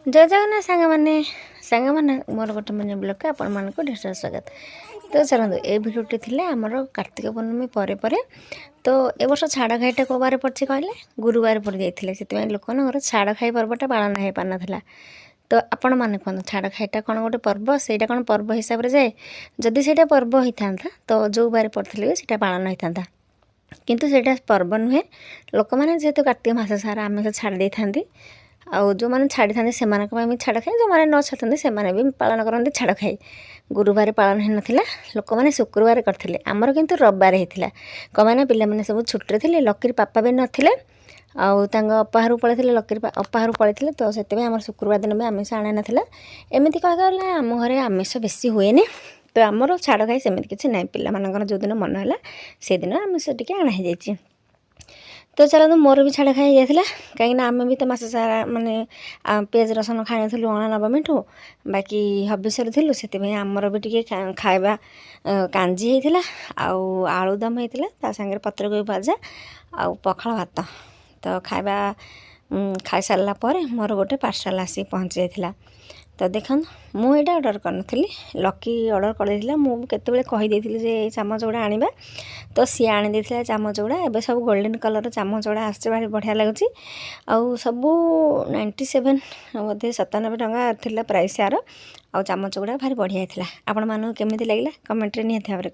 जय जगन्नाथ सांग मोर गोटे मन ब्लॉग आपण मान को ढेर स्वागत। तो चलते ये भिडियोटी थी आमर कार्तिक पूर्णमी पर तो ए वर्ष छाड़ खाईटा कौ बार पड़े कहले गुरुवार पड़ जाइए से लोक छाड़ खाई पर्वटा पालन हो पार नाला। तो आपण मैंने कहते छाड़ खाईटा कौन गोटे पर्व से कौन पर्व हिसाब से जाए जदि से पर्व होता तो जो बार पड़े से पालन होता किंतु सेटा पर्व नुहे लोक मैंने जेहेतु कार्तिक मास सारा आमिष छाड़ दे था आउ जो मैंने छाड़ी था से छाड़ खाए जो मैंने न छाड़ते से भी पालन करते छाड़ खाए गुरुवार पालन हो नाला लोक मैंने शुक्रवार करते आमर किंतु रविवार होता कमाना पे सब छुट्टी थे लकीर पापा भी नथिले आउ अपाहरू पड़े लकीर अपाहरू पड़े तो से आम शुक्रवार दिन भी आमिष आने नाला एमती कहला आम घर आमिष बेसी हुए तो आमर छाड़ खाई सेमती किसी ना पिला जो दिन मन है से दिन आमिष टी आना जाइए। तो चलो मोर भी छाड़ खाई जाता कहीं आम भी तो मस सारा माने पेज रसन खाई नु अणा नवमी ठू बाकी हबिष्य थिलु से आमर भी टी खाଇବା कांजी होता आउ आलुदम होता ता सागर पत्रकोबी भजा आउ पखाल भात तो खाଇବା खाई सारा पर मोर गोटे पार्सल आसी पहुँची जाता। तो देखो मुझे ऑर्डर करी लकी ऑर्डर कर मुझे कहीदे चामच गुड़ा आने तो सी आनी चामच गुड़ा एवं सब गोल्डन कलर चामच गुड़ा आसছে भारी बढ़िया लगुच आउ सबू 97 बोधे 97 टंका थिला प्राइस यार आउ चामच गुड़ा भारी बढ़िया था। आपण मानू केमिति लागला कमेंट रे निहाती भाବରେ